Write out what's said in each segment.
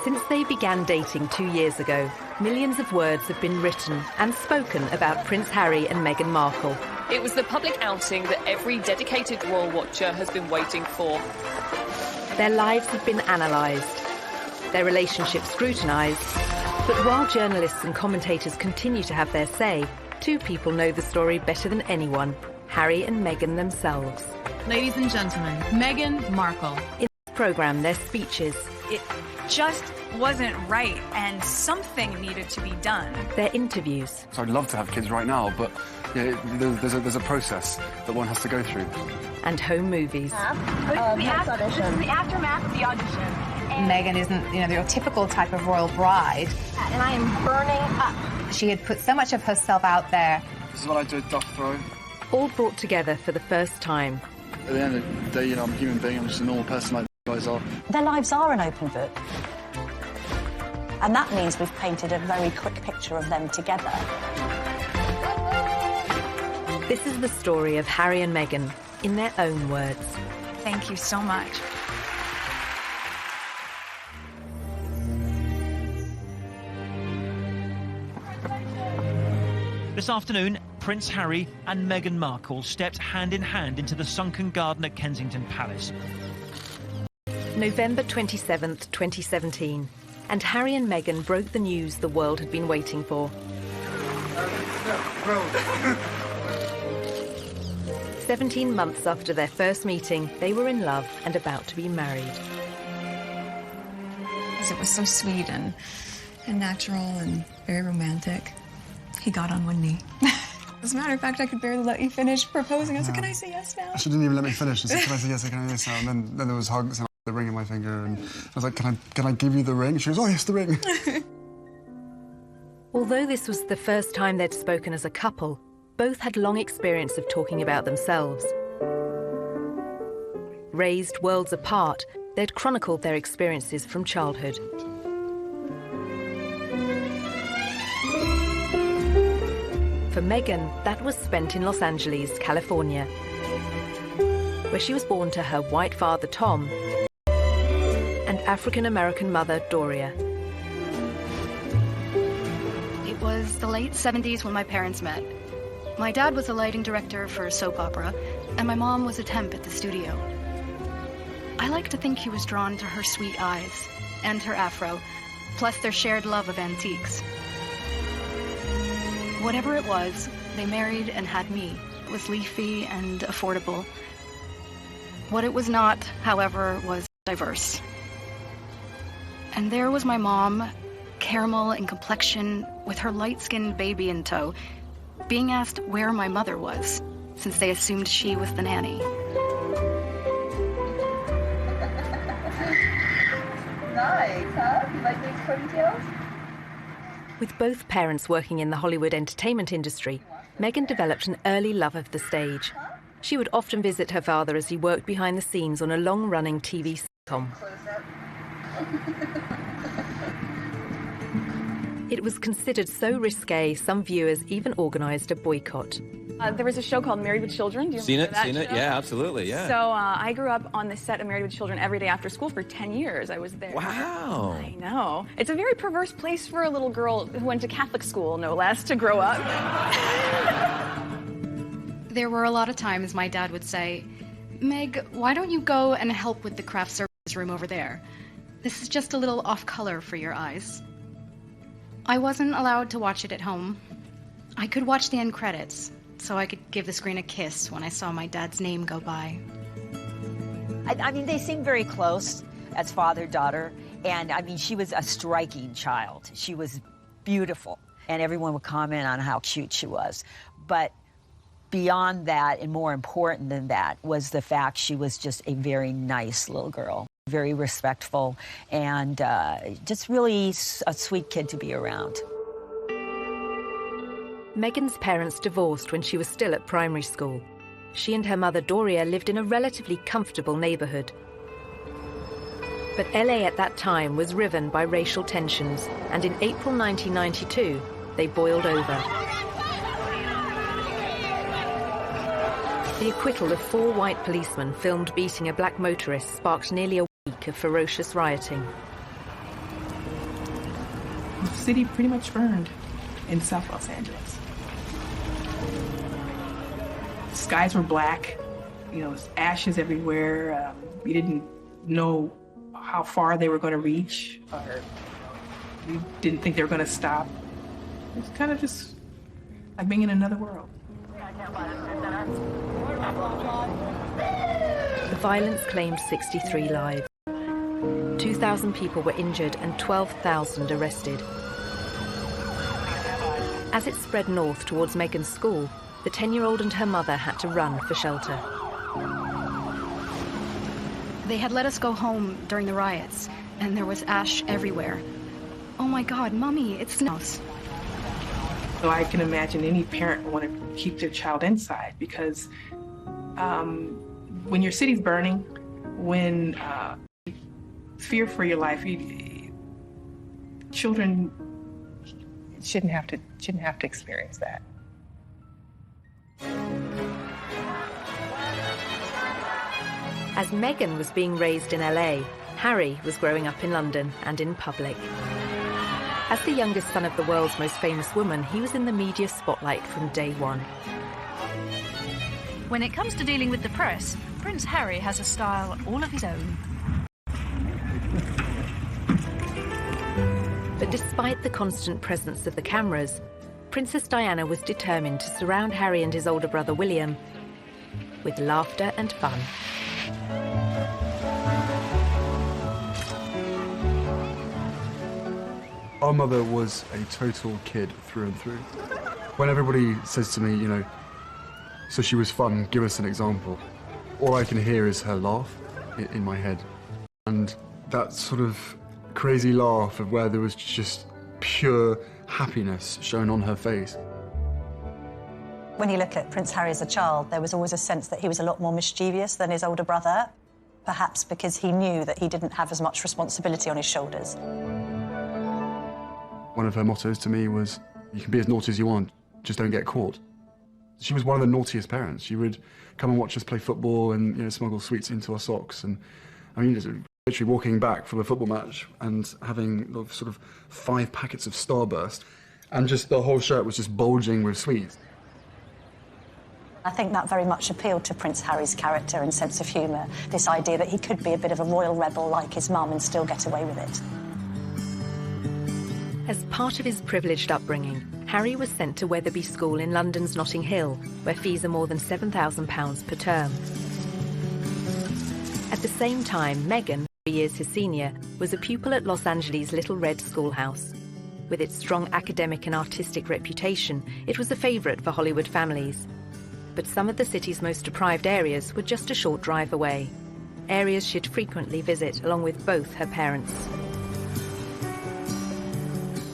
Since they began dating 2 years ago, millions of words have been written and spoken about Prince Harry and Meghan Markle. It was the public outing that every dedicated royal watcher has been waiting for. Their lives have been analysed, their relationship scrutinised. But while journalists and commentators continue to have their say, two people know the story better than anyone: Harry and Meghan themselves. Ladies and gentlemen, Meghan Markle. In this programme, their speeches. It just wasn't right, and something needed to be done. Their interviews. So I'd love to have kids right now, but yeah, there's a process that one has to go through. And home movies. This is the aftermath of the audition. Meghan isn't, your typical type of royal bride. And I am burning up. She had put so much of herself out there. This is what I do at duck throw. All brought together for the first time. At the end of the day, I'm a human being. I'm just a normal person like you guys are. Their lives are an open book. And that means we've painted a very quick picture of them together. This is the story of Harry and Meghan, in their own words. Thank you so much. This afternoon, Prince Harry and Meghan Markle stepped hand in hand into the sunken garden at Kensington Palace. November 27th, 2017, and Harry and Meghan broke the news the world had been waiting for. 17 months after their first meeting, they were in love and about to be married. It was so sweet and natural and very romantic. He got on one knee. As a matter of fact, I could barely let you finish proposing. I was like, can I say yes now? She didn't even let me finish. I said, can I say yes, can I say yes now? And then there was hugs and the ring in my finger. And I was like, can I give you the ring? She goes, oh, yes, the ring. Although this was the first time they'd spoken as a couple, both had long experience of talking about themselves. Raised worlds apart, they'd chronicled their experiences from childhood. For Meghan, that was spent in Los Angeles, California, where she was born to her white father, Tom, and African-American mother, Doria. It was the late 70s when my parents met. My dad was a lighting director for a soap opera, and my mom was a temp at the studio. I like to think he was drawn to her sweet eyes and her afro, plus their shared love of antiques. Whatever it was, they married and had me. It was leafy and affordable. What it was not, however, was diverse. And there was my mom, caramel in complexion, with her light-skinned baby in tow, being asked where my mother was, since they assumed she was the nanny. Nice, huh? You like these ponytails? With both parents working in the Hollywood entertainment industry, Meghan developed an early love of the stage. She would often visit her father as he worked behind the scenes on a long-running TV sitcom. It was considered so risque, some viewers even organised a boycott. There was a show called Married with Children. Do you remember that Seen it, yeah, absolutely, yeah. So I grew up on the set of Married with Children every day after school for 10 years. I was there. Wow. I know. It's a very perverse place for a little girl who went to Catholic school, no less, to grow up. There were a lot of times my dad would say, Meg, why don't you go and help with the craft services room over there? This is just a little off-color for your eyes. I wasn't allowed to watch it at home. I could watch the end credits, so I could give the screen a kiss when I saw my dad's name go by. I mean, they seem very close as father-daughter, and I mean, she was a striking child. She was beautiful, and everyone would comment on how cute she was. But beyond that, and more important than that, was the fact she was just a very nice little girl. Very respectful, and just really a sweet kid to be around. Meghan's parents divorced when she was still at primary school. She and her mother Doria lived in a relatively comfortable neighbourhood. But LA at that time was riven by racial tensions, and in April 1992, they boiled over. The acquittal of 4 white policemen filmed beating a black motorist sparked nearly a week week of ferocious rioting. The city pretty much burned in South Los Angeles. The skies were black, ashes everywhere. We didn't know how far they were going to reach, or we didn't think they were going to stop. It was kind of just like being in another world. The violence claimed 63 lives. 2,000 people were injured and 12,000 arrested. As it spread north towards Meghan's school, the 10-year-old and her mother had to run for shelter. They had let us go home during the riots, and there was ash everywhere. Oh my God, Mommy, it's snows. So I can imagine any parent want to keep their child inside because when your city's burning, when fear for your life, children shouldn't have to experience that. As Meghan was being raised in LA, Harry was growing up in London and in public. As the youngest son of the world's most famous woman, he was in the media spotlight from day one. When it comes to dealing with the press, Prince Harry has a style all of his own. But despite the constant presence of the cameras, Princess Diana was determined to surround Harry and his older brother William with laughter and fun. Our mother was a total kid through and through. When everybody says to me, so she was fun, give us an example, all I can hear is her laugh in my head. And that sort of crazy laugh of where there was just pure happiness shown on her face. When you look at Prince Harry as a child, there was always a sense that he was a lot more mischievous than his older brother, perhaps because he knew that he didn't have as much responsibility on his shoulders. One of her mottos to me was, you can be as naughty as you want, just don't get caught. She was one of the naughtiest parents. She would come and watch us play football and smuggle sweets into our socks. And I mean, literally walking back from a football match and having sort of 5 packets of Starburst, and just the whole shirt was just bulging with sweets. I think that very much appealed to Prince Harry's character and sense of humour, this idea that he could be a bit of a royal rebel like his mum and still get away with it. As part of his privileged upbringing, Harry was sent to Wetherby School in London's Notting Hill, where fees are more than £7,000 per term. At the same time, Meghan, 3 years his senior, was a pupil at Los Angeles' Little Red Schoolhouse. With its strong academic and artistic reputation, it was a favourite for Hollywood families. But some of the city's most deprived areas were just a short drive away, areas she'd frequently visit along with both her parents.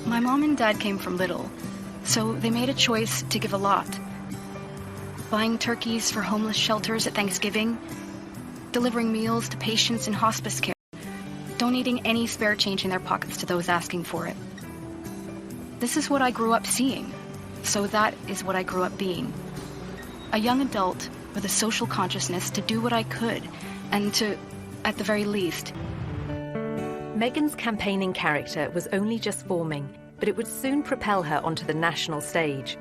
My mom and dad came from little, so they made a choice to give a lot. Buying turkeys for homeless shelters at Thanksgiving, delivering meals to patients in hospice care, donating any spare change in their pockets to those asking for it. This is what I grew up seeing, so that is what I grew up being. A young adult with a social consciousness to do what I could, and to, at the very least. Meghan's campaigning character was only just forming, but it would soon propel her onto the national stage.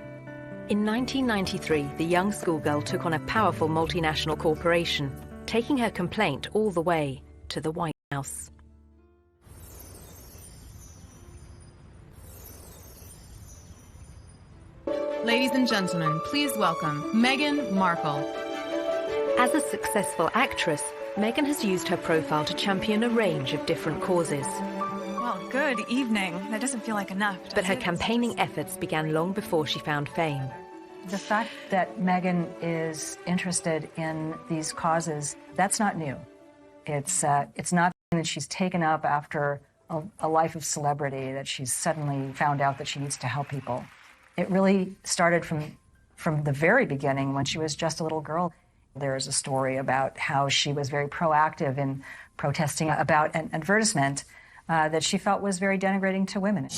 In 1993, the young schoolgirl took on a powerful multinational corporation, taking her complaint all the way to the White House. Ladies and gentlemen, please welcome Meghan Markle. As a successful actress, Meghan has used her profile to champion a range of different causes. Well, good evening. That doesn't feel like enough. But her campaigning efforts began long before she found fame. The fact that Meghan is interested in these causes, that's not new. It's not that she's taken up after a life of celebrity, that she's suddenly found out that she needs to help people. It really started from the very beginning when she was just a little girl. There's a story about how she was very proactive in protesting about an advertisement that she felt was very denigrating to women.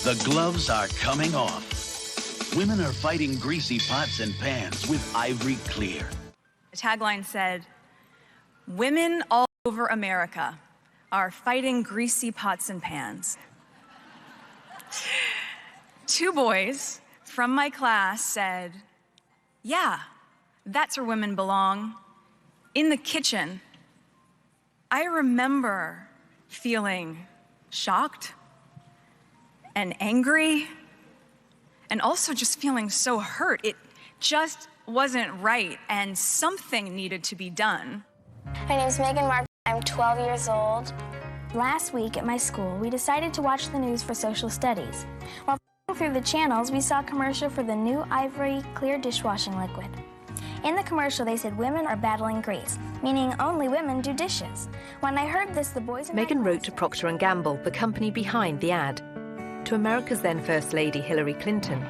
The gloves are coming off. Women are fighting greasy pots and pans with Ivory Clear. The tagline said, "Women all over America are fighting greasy pots and pans. 2 boys from my class said, "Yeah, that's where women belong, in the kitchen." I remember feeling shocked and angry and also just feeling so hurt. It just wasn't right, and something needed to be done. My name is Meghan Markle. I'm 12 years old. Last week at my school, we decided to watch the news for social studies. While through the channels, we saw a commercial for the new Ivory Clear dishwashing liquid. In the commercial, they said women are battling grease, meaning only women do dishes. When I heard this, the boys... Meghan wrote to Procter & Gamble, the company behind the ad, to America's then First Lady Hillary Clinton,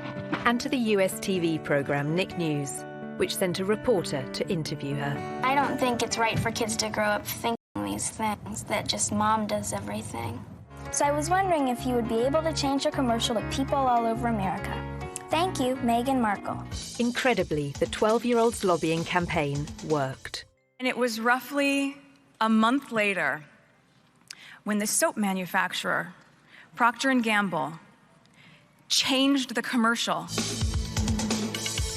and to the US TV program Nick News, which sent a reporter to interview her. I don't think it's right for kids to grow up thinking these things, that just mom does everything. So I was wondering if you would be able to change your commercial to people all over America. Thank you, Meghan Markle. Incredibly, the 12-year-old's lobbying campaign worked. And it was roughly a month later when the soap manufacturer, Procter & Gamble, changed the commercial.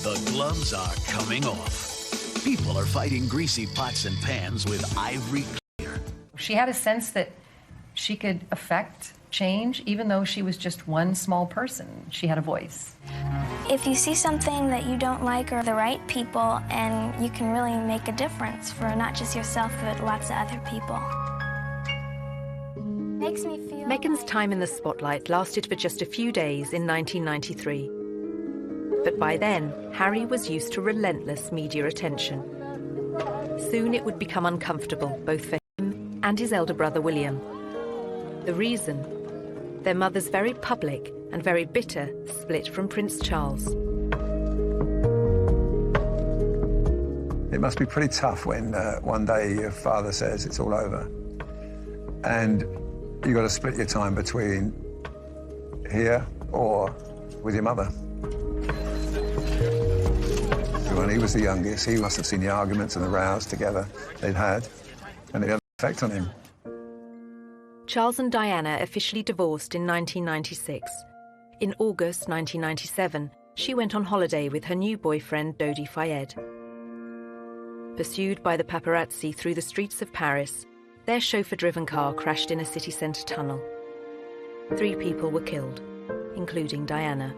The gloves are coming off. People are fighting greasy pots and pans with Ivory Clear. She had a sense that she could affect change, even though she was just one small person. She had a voice. If you see something that you don't like or the right people, and you can really make a difference for not just yourself, but lots of other people. Makes me feel... Meghan's time in the spotlight lasted for just a few days in 1993. But by then, Harry was used to relentless media attention. Soon it would become uncomfortable, both for him and his elder brother William. The reason? Their mother's very public and very bitter split from Prince Charles. It must be pretty tough when one day your father says it's all over. And you've got to split your time between here or with your mother. When he was the youngest, he must have seen the arguments and the rows together they'd had, and it had an effect on him. Charles and Diana officially divorced in 1996. In August 1997, she went on holiday with her new boyfriend, Dodi Fayed. Pursued by the paparazzi through the streets of Paris, their chauffeur-driven car crashed in a city centre tunnel. 3 people were killed, including Diana.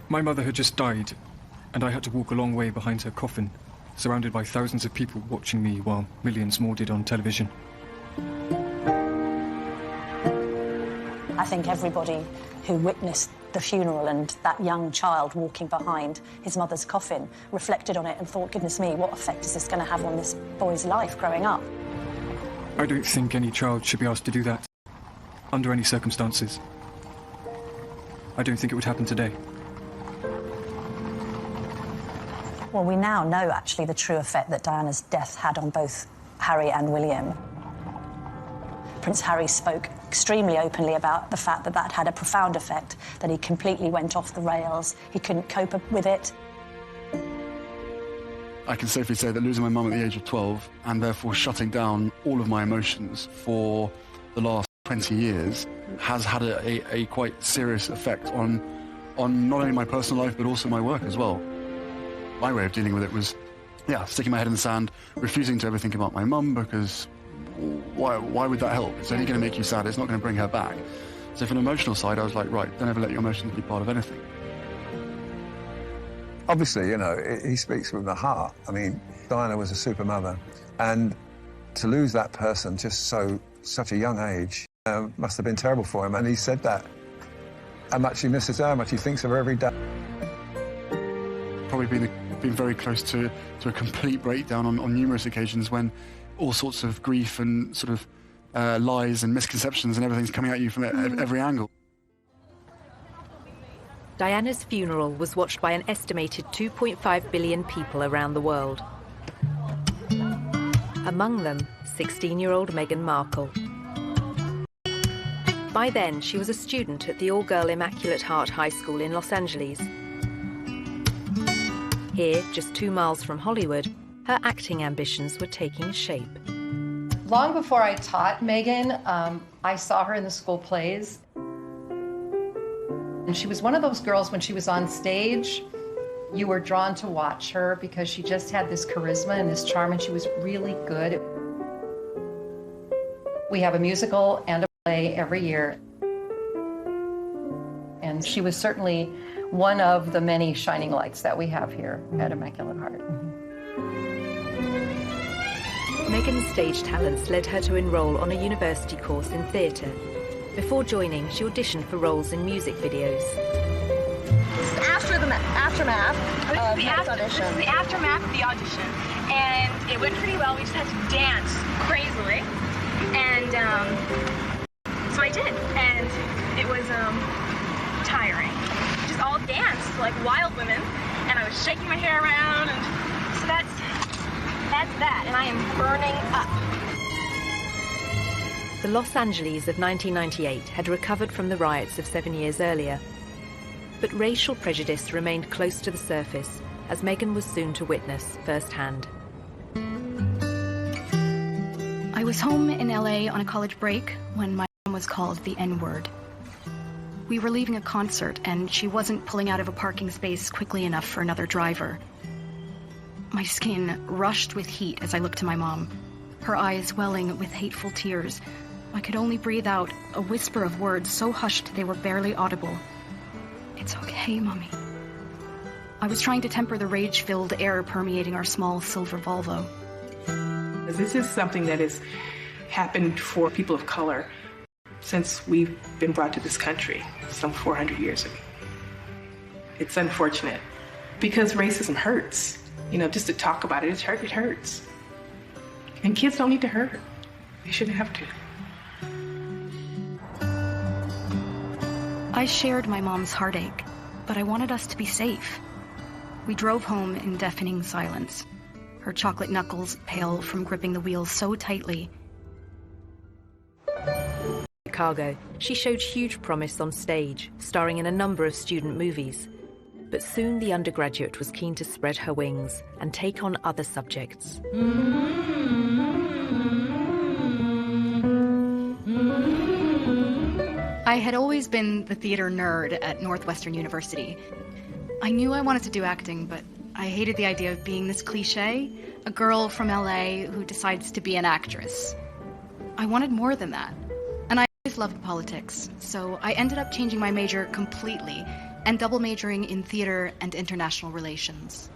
My mother had just died, and I had to walk a long way behind her coffin, surrounded by thousands of people watching me while millions more did on television. I think everybody who witnessed the funeral and that young child walking behind his mother's coffin reflected on it and thought, goodness me, what effect is this going to have on this boy's life growing up? I don't think any child should be asked to do that, under any circumstances. I don't think it would happen today. Well, we now know, actually, the true effect that Diana's death had on both Harry and William. Prince Harry spoke extremely openly about the fact that that had a profound effect, that he completely went off the rails, he couldn't cope with it. I can safely say that losing my mum at the age of 12, and therefore shutting down all of my emotions for the last 20 years, has had a quite serious effect on not only my personal life, but also my work as well. My way of dealing with it was, sticking my head in the sand, refusing to ever think about my mum, because why would that help? It's only going to make you sad, it's not going to bring her back. So from an emotional side, I was like, right, don't ever let your emotions be part of anything. Obviously, you know, he speaks from the heart. I mean, Diana was a super mother, and to lose that person just such a young age must have been terrible for him, and he said that. How much he misses her, how much he thinks of her every day. Probably been very close to a complete breakdown on numerous occasions, when all sorts of grief and sort of lies and misconceptions and everything's coming at you from every angle. Diana's funeral was watched by an estimated 2.5 billion people around the world. Among them, 16-year-old Meghan Markle. By then, she was a student at the all-girl Immaculate Heart High School in Los Angeles. Here, just 2 miles from Hollywood, her acting ambitions were taking shape. Long before I taught Meghan, I saw her in the school plays. And she was one of those girls, when she was on stage, you were drawn to watch her because she just had this charisma and this charm, and she was really good. We have a musical and a play every year. And she was certainly one of the many shining lights that we have here at Immaculate Heart. Meghan's stage talents led her to enroll on a university course in theatre. Before joining, she auditioned for roles in music videos. This is after the aftermath of the audition. This is the aftermath of the audition, and it went pretty well. We just had to dance crazily, and so I did, and it was tiring. Just all danced like wild women, and I was shaking my hair around, and so that's that, and I am burning up. The Los Angeles of 1998 had recovered from the riots of 7 years earlier. But racial prejudice remained close to the surface, as Meghan was soon to witness firsthand. I was home in LA on a college break when my mom was called the N-word. We were leaving a concert, and she wasn't pulling out of a parking space quickly enough for another driver. My skin rushed with heat as I looked to my mom, her eyes welling with hateful tears. I could only breathe out a whisper of words so hushed they were barely audible. "It's okay, Mommy." I was trying to temper the rage-filled air permeating our small silver Volvo. This is something that has happened for people of color since we've been brought to this country some 400 years ago. It's unfortunate because racism hurts. You know, just to talk about it, it hurts. And kids don't need to hurt. They shouldn't have to. I shared my mom's heartache, but I wanted us to be safe. We drove home in deafening silence, her chocolate knuckles pale from gripping the wheel so tightly. Chicago, she showed huge promise on stage, starring in a number of student movies. But soon the undergraduate was keen to spread her wings and take on other subjects. I had always been the theater nerd at Northwestern University. I knew I wanted to do acting, but I hated the idea of being this cliché, a girl from LA who decides to be an actress. I wanted more than that, and I always loved politics, so I ended up changing my major completely and double majoring in theater and international relations.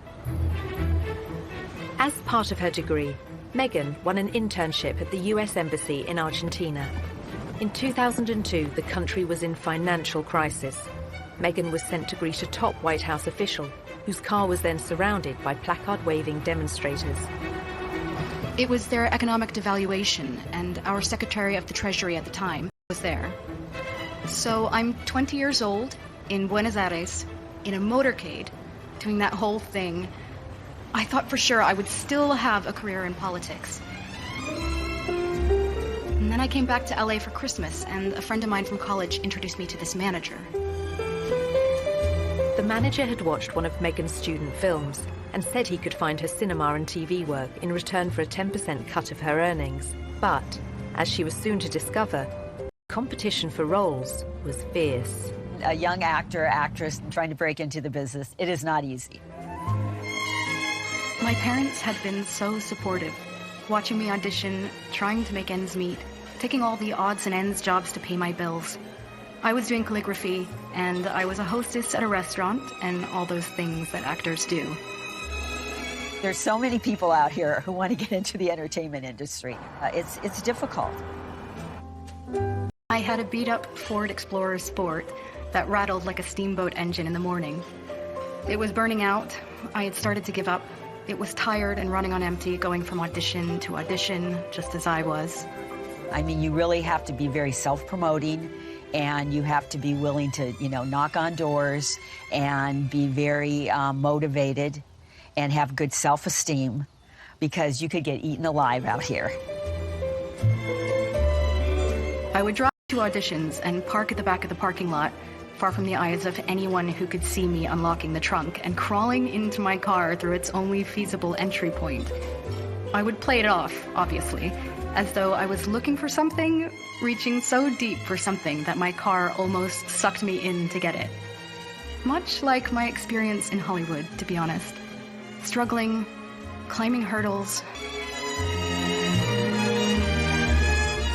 As part of her degree, Meghan won an internship at the US Embassy in Argentina. In 2002, the country was in financial crisis. Meghan was sent to greet a top White House official, whose car was then surrounded by placard-waving demonstrators. It was their economic devaluation, and our Secretary of the Treasury at the time was there. So I'm 20 years old, in Buenos Aires, in a motorcade, doing that whole thing. I thought for sure I would still have a career in politics. And then I came back to LA for Christmas, and a friend of mine from college introduced me to this manager. The manager had watched one of Meghan's student films and said he could find her cinema and TV work in return for a 10% cut of her earnings. But, as she was soon to discover, competition for roles was fierce. A young actor, actress trying to break into the business, it is not easy. My parents had been so supportive, watching me audition, trying to make ends meet, taking all the odds and ends jobs to pay my bills. I was doing calligraphy, and I was a hostess at a restaurant, and all those things that actors do. There's so many people out here who want to get into the entertainment industry. It's difficult. I had a beat-up Ford Explorer Sport that rattled like a steamboat engine in the morning. It was burning out. I had started to give up. It was tired and running on empty, going from audition to audition, just as I was. I mean, you really have to be very self-promoting, and you have to be willing to, knock on doors and be very motivated and have good self-esteem, because you could get eaten alive out here. I would drive to to auditions and park at the back of the parking lot, far from the eyes of anyone who could see me unlocking the trunk and crawling into my car through its only feasible entry point. I would play it off, obviously, as though I was looking for something, reaching so deep for something that my car almost sucked me in to get it. Much like my experience in Hollywood, to be honest. Struggling, climbing hurdles.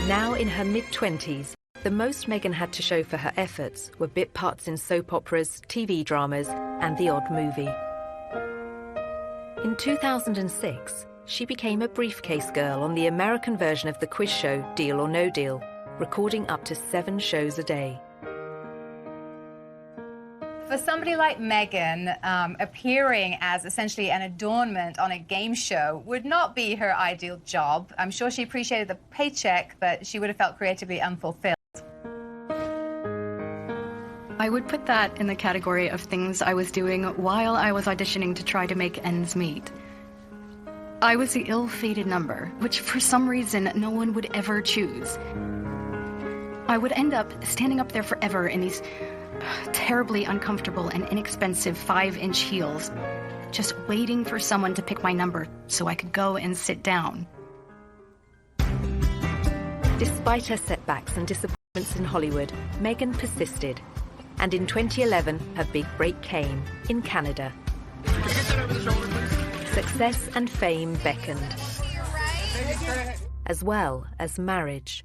Now in her mid-20s, the most Meghan had to show for her efforts were bit parts in soap operas, TV dramas, and the odd movie. In 2006, she became a briefcase girl on the American version of the quiz show Deal or No Deal, recording up to 7 shows a day. For somebody like Meghan, appearing as essentially an adornment on a game show would not be her ideal job. I'm sure she appreciated the paycheck, but she would have felt creatively unfulfilled. I would put that in the category of things I was doing while I was auditioning to try to make ends meet. I was the ill-fated number, which for some reason no one would ever choose. I would end up standing up there forever in these terribly uncomfortable and inexpensive 5-inch heels, just waiting for someone to pick my number so I could go and sit down. Despite her setbacks and disappointments in Hollywood, Meghan persisted. And in 2011, her big break came in Canada. Success and fame beckoned, as well as marriage.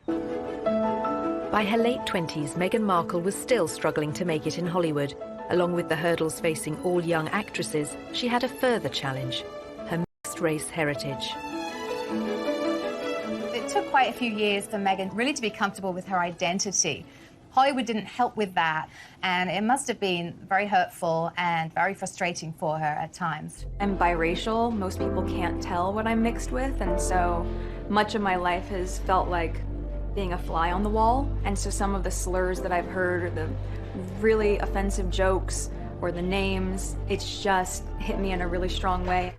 By her late 20s, Meghan Markle was still struggling to make it in Hollywood. Along with the hurdles facing all young actresses, she had a further challenge: her mixed-race heritage. It took quite a few years for Meghan really to be comfortable with her identity. Hollywood didn't help with that, and it must have been very hurtful and very frustrating for her at times. I'm biracial. Most people can't tell what I'm mixed with, and so much of my life has felt like being a fly on the wall. And so some of the slurs that I've heard, or the really offensive jokes, or the names, it's just hit me in a really strong way.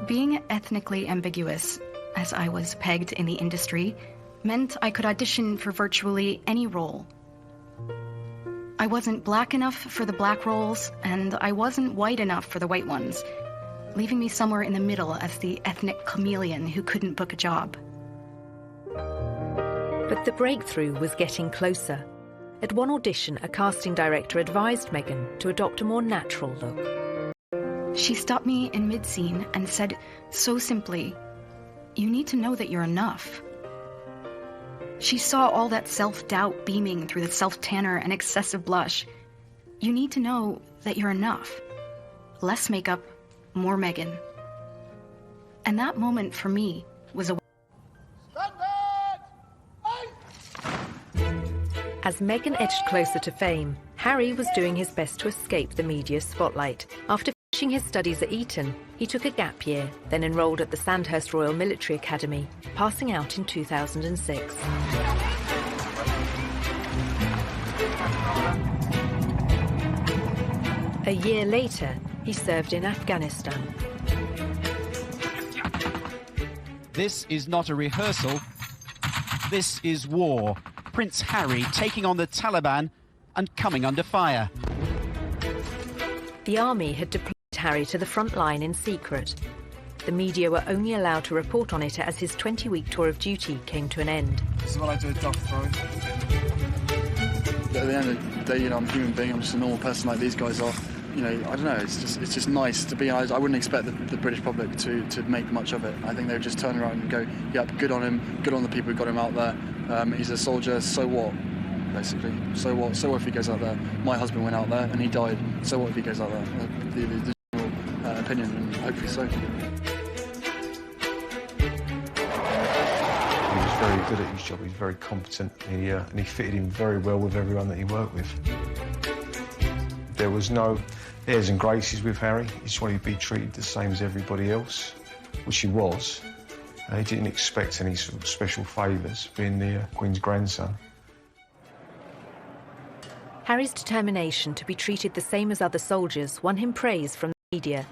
Being ethnically ambiguous, as I was pegged in the industry, meant I could audition for virtually any role. I wasn't black enough for the black roles, and I wasn't white enough for the white ones, leaving me somewhere in the middle as the ethnic chameleon who couldn't book a job. But the breakthrough was getting closer. At one audition, a casting director advised Meghan to adopt a more natural look. She stopped me in mid-scene and said so simply, "You need to know that you're enough." She saw all that self-doubt beaming through the self-tanner and excessive blush. You need to know that you're enough. Less makeup, more Meghan. And that moment for me was a... As Meghan edged closer to fame, Harry was doing his best to escape the media spotlight. After finishing his studies at Eton, he took a gap year, then enrolled at the Sandhurst Royal Military Academy, passing out in 2006. A year later, he served in Afghanistan. This is not a rehearsal. This is war. Prince Harry taking on the Taliban and coming under fire. The army had deployed Harry to the front line in secret. The media were only allowed to report on it as his 20-week tour of duty came to an end. This is what I do at dog throwing. At the end of the day, I'm a human being. I'm just a normal person like these guys are. I don't know. It's just nice to be. I wouldn't expect the British public to make much of it. I think they would just turn around and go, "Yep, good on him. Good on the people who got him out there. He's a soldier. So what?" Basically, so what? So what if he goes out there? My husband went out there and he died. So what if he goes out there? The general opinion, and hopefully so. He was very good at his job. He was very competent. And he fitted in very well with everyone that he worked with. There was no airs and graces with Harry. He just wanted to be treated the same as everybody else, which he was. He didn't expect any sort of special favours, being the Queen's grandson. Harry's determination to be treated the same as other soldiers won him praise from media.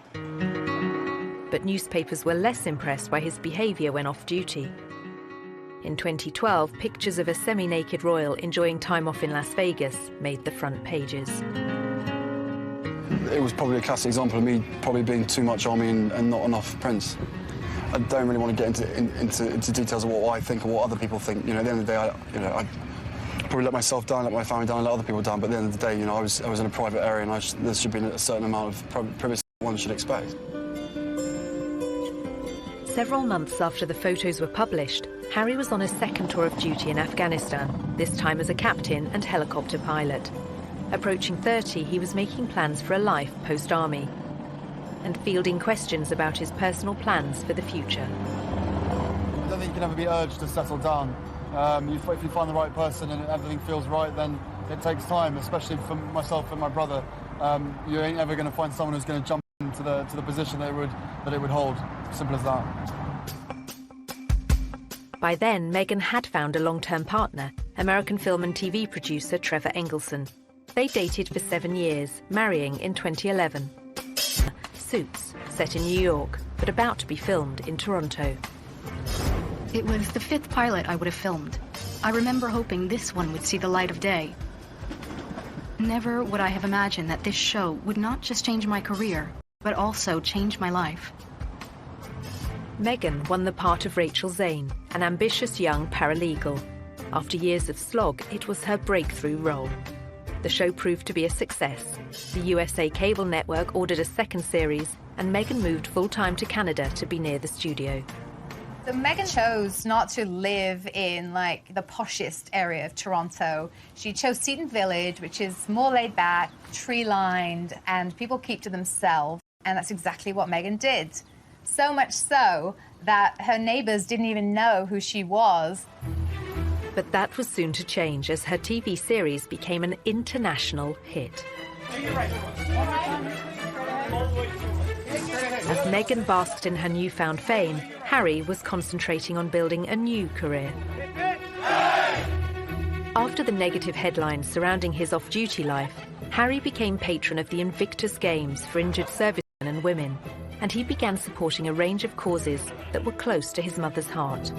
But newspapers were less impressed by his behaviour when off-duty. In 2012, pictures of a semi-naked royal enjoying time off in Las Vegas made the front pages. It was probably a classic example of me probably being too much army and not enough Prince. I don't really want to get into details of what I think or what other people think. You know, at the end of the day, I probably let myself down, let my family down, let other people down. But at the end of the day, you know, I was in a private area, and there should be a certain amount of privacy one should expect. Several months after the photos were published, Harry was on his second tour of duty in Afghanistan, this time as a captain and helicopter pilot. Approaching 30, he was making plans for a life post-army and fielding questions about his personal plans for the future. I don't think you can ever be urged to settle down. If you find the right person and everything feels right, then it takes time, especially for myself and my brother. You ain't ever going to find someone who's going to jump into the position that it would hold. Simple as that. By then, Meghan had found a long-term partner, American film and TV producer Trevor Engelson. They dated for 7 years, marrying in 2011. Suits, set in New York, but about to be filmed in Toronto. It was the 5th pilot I would have filmed. I remember hoping this one would see the light of day. Never would I have imagined that this show would not just change my career, but also change my life. Meghan won the part of Rachel Zane, an ambitious young paralegal. After years of slog, it was her breakthrough role. The show proved to be a success. The USA cable network ordered a second series, and Meghan moved full-time to Canada to be near the studio. So Meghan chose not to live in, like, the poshest area of Toronto. She chose Seton Village, which is more laid back, tree-lined, and people keep to themselves. And that's exactly what Meghan did. So much so that her neighbours didn't even know who she was. But that was soon to change as her TV series became an international hit. As Meghan basked in her newfound fame, Harry was concentrating on building a new career. After the negative headlines surrounding his off-duty life, Harry became patron of the Invictus Games for injured servicemen and women, and he began supporting a range of causes that were close to his mother's heart.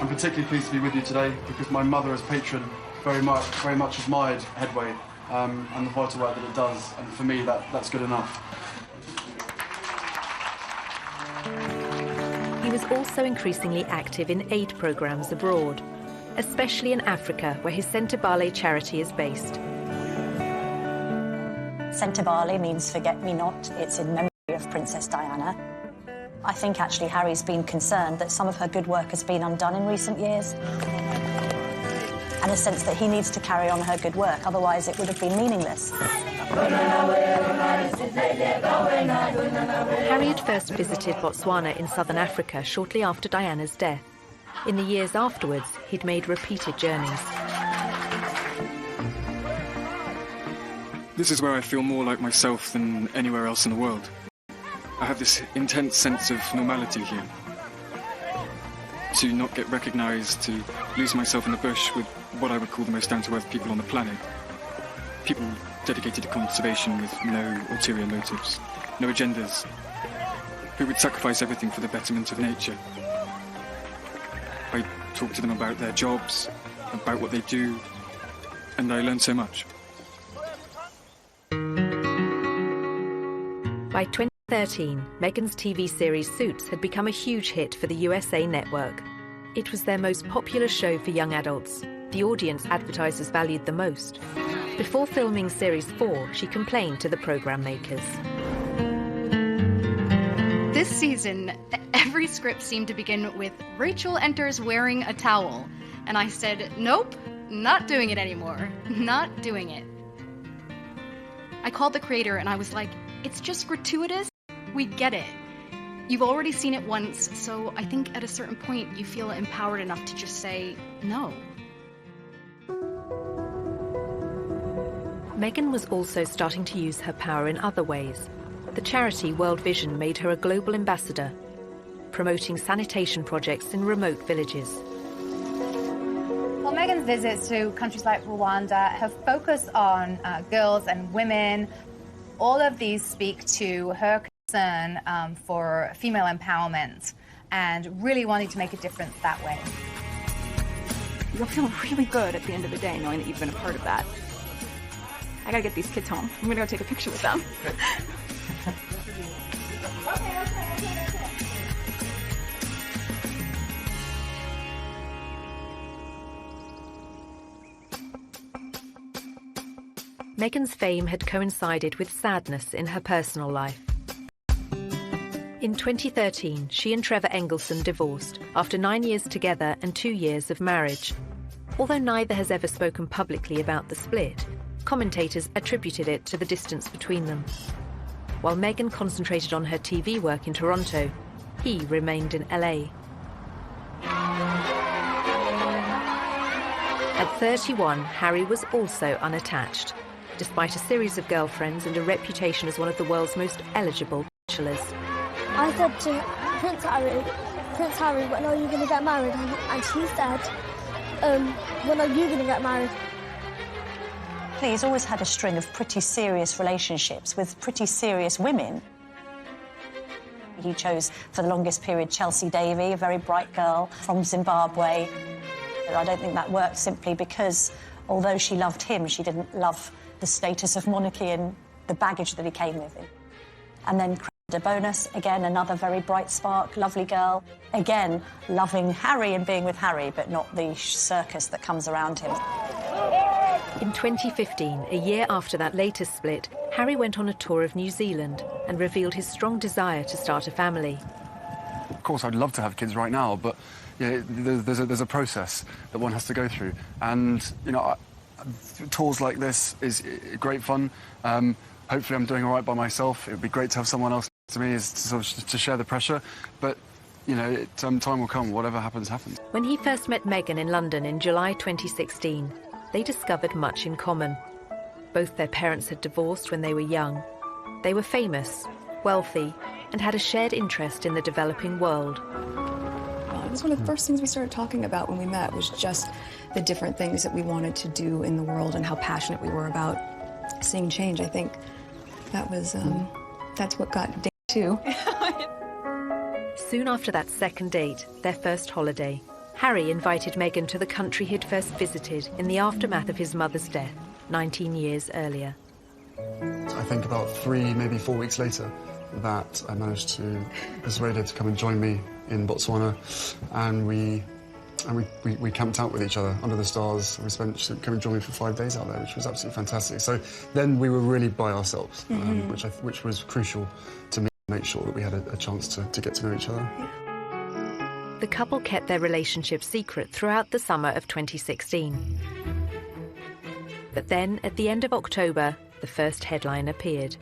I'm particularly pleased to be with you today because my mother as patron very much admired Headway and the vital work that it does, and for me that's good enough. He was also increasingly active in aid programs abroad, especially in Africa, where his Sentebale charity is based. Sentebale means forget-me-not. It's in memory of Princess Diana. I think actually Harry's been concerned that some of her good work has been undone in recent years. And a sense that he needs to carry on her good work, otherwise it would have been meaningless. Harry had first visited Botswana in southern Africa shortly after Diana's death. In the years afterwards, he'd made repeated journeys. This is where I feel more like myself than anywhere else in the world. I have this intense sense of normality here. To not get recognised, to lose myself in the bush with what I would call the most down-to-earth people on the planet. People dedicated to conservation with no ulterior motives, no agendas, who would sacrifice everything for the betterment of nature. I talk to them about their jobs, about what they do, and I learn so much. By 2013, Meghan's TV series Suits had become a huge hit for the USA network. It was their most popular show for young adults, the audience advertisers valued the most. Before filming Series 4, she complained to the program makers. This season, every script seemed to begin with Rachel enters wearing a towel. And I said, nope, not doing it anymore. Not doing it. I called the creator and I was like, it's just gratuitous. We get it. You've already seen it once, so I think at a certain point you feel empowered enough to just say no. Meghan was also starting to use her power in other ways. The charity World Vision made her a global ambassador, promoting sanitation projects in remote villages. Well, Meghan's visits to countries like Rwanda have focused on girls and women. All of these speak to her concern for female empowerment and really wanting to make a difference that way. You'll feel really good at the end of the day knowing that you've been a part of that. I gotta get these kids home. I'm gonna go take a picture with them. Meghan's fame had coincided with sadness in her personal life. In 2013, she and Trevor Engelson divorced after 9 years together and 2 years of marriage. Although neither has ever spoken publicly about the split, commentators attributed it to the distance between them. While Meghan concentrated on her TV work in Toronto, he remained in LA. At 31, Harry was also unattached, despite a series of girlfriends and a reputation as one of the world's most eligible bachelors. I said to Prince Harry, when are you going to get married? And he said, when are you going to get married? He's always had a string of pretty serious relationships with pretty serious women. He chose, for the longest period, Chelsea Davy, a very bright girl from Zimbabwe. I don't think that worked simply because, although she loved him, she didn't love the status of monarchy and the baggage that he came with him. And then de Bonus, again, another very bright spark, lovely girl. Again, loving Harry and being with Harry, but not the circus that comes around him. In 2015, a year after that latest split, Harry went on a tour of New Zealand and revealed his strong desire to start a family. Of course, I'd love to have kids right now, but there's a process that one has to go through. And, tours like this is great fun. Hopefully I'm doing all right by myself. It would be great to have someone else to me to share the pressure. But, time will come. Whatever happens, happens. When he first met Meghan in London in July 2016, they discovered much in common. Both their parents had divorced when they were young. They were famous, wealthy, and had a shared interest in the developing world. It was one of the first things we started talking about when we met, was just the different things that we wanted to do in the world and how passionate we were about seeing change. I think that was, that's what got day 2. Soon after that second date, their first holiday, Harry invited Meghan to the country he'd first visited in the aftermath of his mother's death 19 years earlier. I think about 3, maybe 4 weeks later, that I managed to persuade her to come and join me in Botswana, and we camped out with each other under the stars. She came and joined me for 5 days out there, which was absolutely fantastic. So then we were really by ourselves, which was crucial to me, to make sure that we had a chance to get to know each other. The couple kept their relationship secret throughout the summer of 2016. But then, at the end of October, the first headline appeared.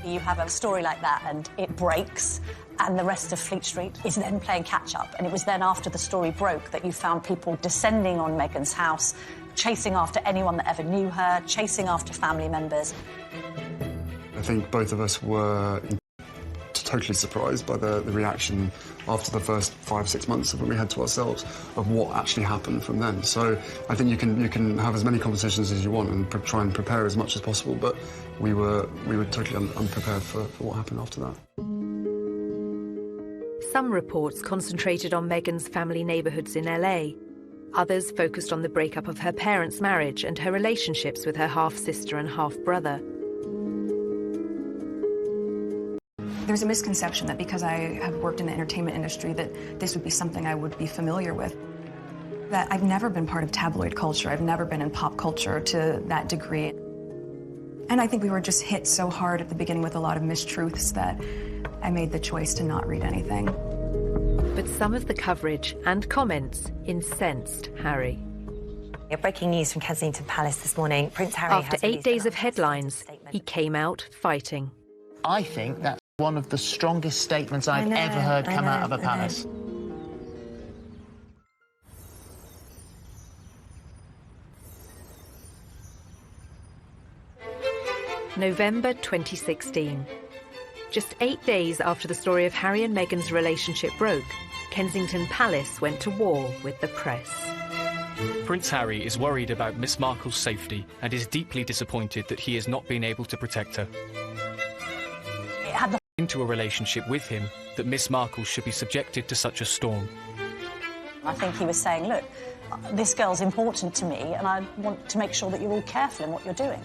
You have a story like that and it breaks, and the rest of Fleet Street is then playing catch-up. And it was then after the story broke that you found people descending on Meghan's house, chasing after anyone that ever knew her, chasing after family members. I think both of us were totally surprised by the reaction after the first 5-6 months of what we had to ourselves of what actually happened from then. So I think you can have as many conversations as you want and try and prepare as much as possible, but we were totally unprepared for what happened after that. Some reports concentrated on Meghan's family neighbourhoods in LA. Others focused on the breakup of her parents' marriage and her relationships with her half-sister and half-brother. There's a misconception that because I have worked in the entertainment industry that this would be something I would be familiar with. That I've never been part of tabloid culture. I've never been in pop culture to that degree. And I think we were just hit so hard at the beginning with a lot of mistruths that I made the choice to not read anything. But some of the coverage and comments incensed Harry. Breaking news from Kensington Palace this morning. Prince Harry After 8 days of headlines, he came out fighting. I think that's one of the strongest statements I've ever heard come out of a palace. November 2016. Just 8 days after the story of Harry and Meghan's relationship broke, Kensington Palace went to war with the press. Prince Harry is worried about Miss Markle's safety and is deeply disappointed that he has not been able to protect her. It had the into a relationship with him that Miss Markle should be subjected to such a storm. I think he was saying, look, this girl's important to me and I want to make sure that you're all careful in what you're doing.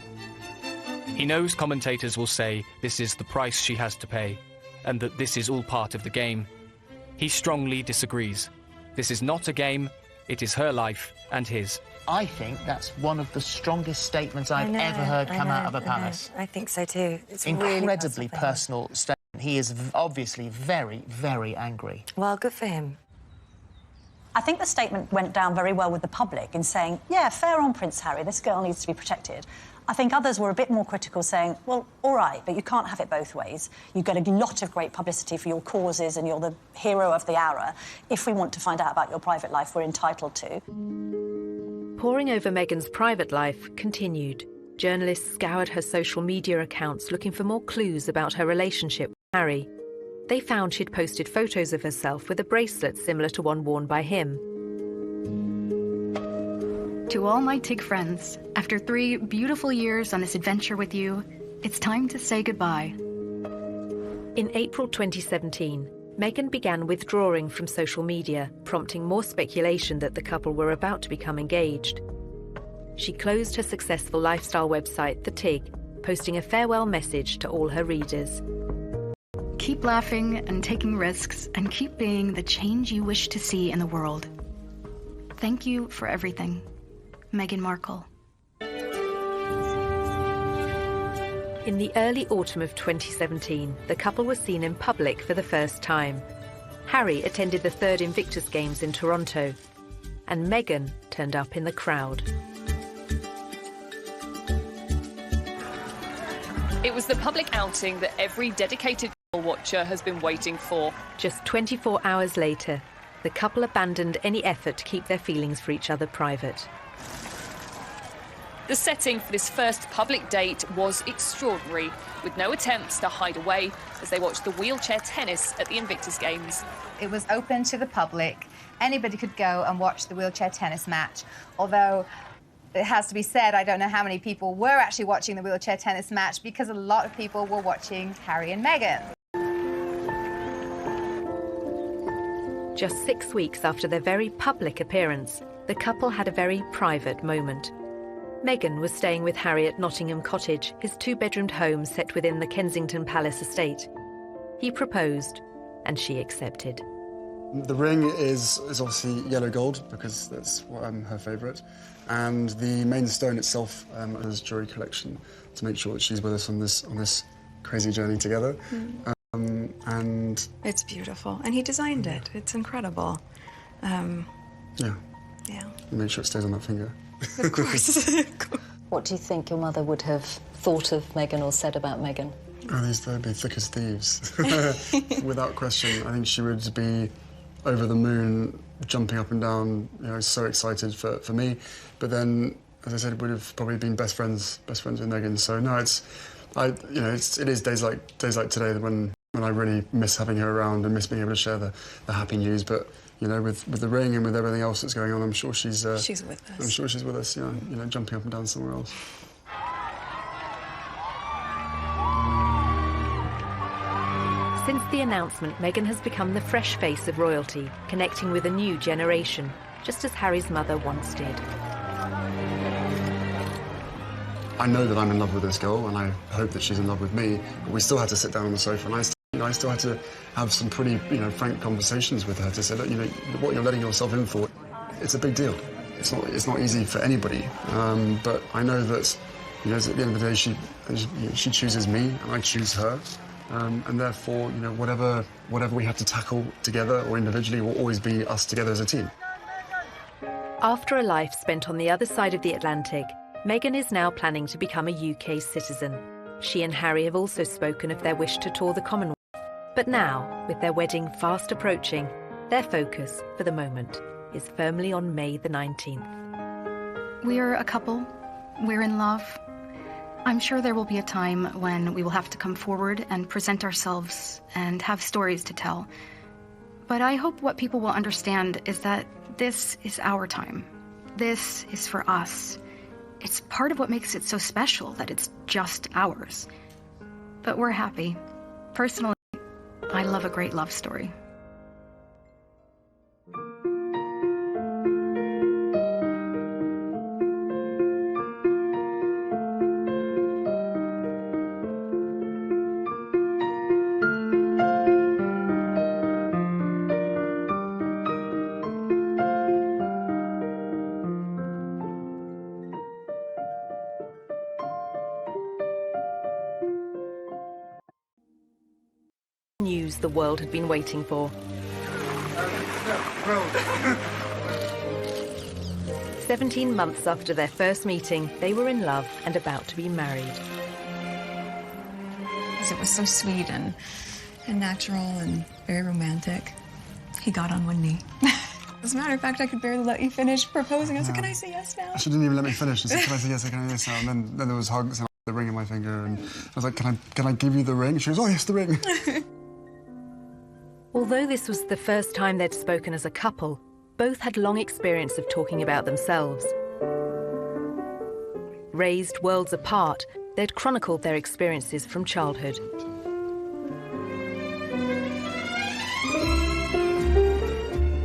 He knows commentators will say this is the price she has to pay and that this is all part of the game. He strongly disagrees. This is not a game, it is her life and his. I think that's one of the strongest statements I've ever heard come out of a palace. I think so too. It's incredibly personal statement. He is obviously very, very angry. Well, good for him. I think the statement went down very well with the public in saying, yeah, fair on Prince Harry, this girl needs to be protected. I think others were a bit more critical, saying, well, all right, but you can't have it both ways. You get a lot of great publicity for your causes and you're the hero of the hour. If we want to find out about your private life, we're entitled to. Poring over Meghan's private life continued. Journalists scoured her social media accounts looking for more clues about her relationship with Harry. They found she'd posted photos of herself with a bracelet similar to one worn by him. To all my TIG friends, after 3 beautiful years on this adventure with you, it's time to say goodbye. In April 2017, Meghan began withdrawing from social media, prompting more speculation that the couple were about to become engaged. She closed her successful lifestyle website, The TIG, posting a farewell message to all her readers. Keep laughing and taking risks, and keep being the change you wish to see in the world. Thank you for everything. Meghan Markle. In the early autumn of 2017, the couple was seen in public for the first time. Harry attended the 3rd Invictus Games in Toronto, and Meghan turned up in the crowd. It was the public outing that every dedicated watcher has been waiting for. Just 24 hours later, the couple abandoned any effort to keep their feelings for each other private. The setting for this first public date was extraordinary, with no attempts to hide away as they watched the wheelchair tennis at the Invictus Games. It was open to the public. Anybody could go and watch the wheelchair tennis match, although it has to be said, I don't know how many people were actually watching the wheelchair tennis match because a lot of people were watching Harry and Meghan. Just 6 weeks after their very public appearance, the couple had a very private moment. Meghan was staying with Harry at Nottingham Cottage, his 2-bedroomed home set within the Kensington Palace estate. He proposed, and she accepted. The ring is obviously yellow gold, because that's her favourite. And the main stone itself is jewellery collection to make sure that she's with us on this crazy journey together. And it's beautiful, and he designed it. It's incredible. Yeah. Make sure it stays on that finger. Of course. What do you think your mother would have thought of Meghan or said about Meghan? Oh, they'd be thick as thieves. Without question. I think she would be over the moon, jumping up and down, so excited for me. But then, as I said, would have probably been best friends with Meghan. So no, it is days like today when I really miss having her around and miss being able to share the happy news. But with the ring and with everything else that's going on, I'm sure she's with us. I'm sure she's with us. Jumping up and down somewhere else. Since the announcement, Meghan has become the fresh face of royalty, connecting with a new generation, just as Harry's mother once did. I know that I'm in love with this girl, and I hope that she's in love with me, but we still had to sit down on the sofa, and I still had to have some pretty, frank conversations with her to say, look, what you're letting yourself in for, it's a big deal. It's not easy for anybody, but I know that, at the end of the day, she chooses me, and I choose her. And therefore, whatever we have to tackle together or individually will always be us together as a team. After a life spent on the other side of the Atlantic, Meghan is now planning to become a UK citizen. She and Harry have also spoken of their wish to tour the Commonwealth. But now, with their wedding fast approaching, their focus, for the moment, is firmly on May the 19th. We're a couple. We're in love. I'm sure there will be a time when we will have to come forward and present ourselves and have stories to tell. But I hope what people will understand is that this is our time. This is for us. It's part of what makes it so special that it's just ours. But we're happy. Personally, I love a great love story. News the world had been waiting for. 17 months after their first meeting, they were in love and about to be married. It was so sweet and natural and very romantic. He got on one knee. As a matter of fact, I could barely let you finish proposing. I was like, can I say yes now? She didn't even let me finish. She said, can I say yes, can I say yes now? And then there was hugs and the ring in my finger. And I was like, can I give you the ring? She goes, oh, yes, the ring. Although this was the first time they'd spoken as a couple, both had long experience of talking about themselves. Raised worlds apart, they'd chronicled their experiences from childhood.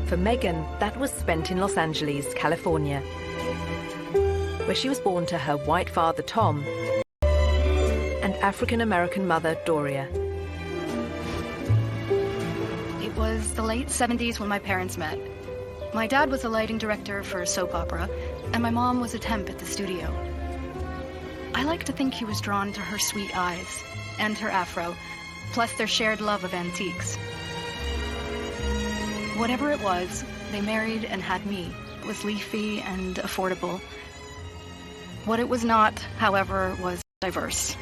For Meghan, that was spent in Los Angeles, California, where she was born to her white father, Tom, and African-American mother, Doria. It was the late 70s when my parents met. My dad was a lighting director for a soap opera, and my mom was a temp at the studio. I like to think he was drawn to her sweet eyes and her afro, plus their shared love of antiques. Whatever it was, they married and had me. It was leafy and affordable. What it was not, however, was diverse.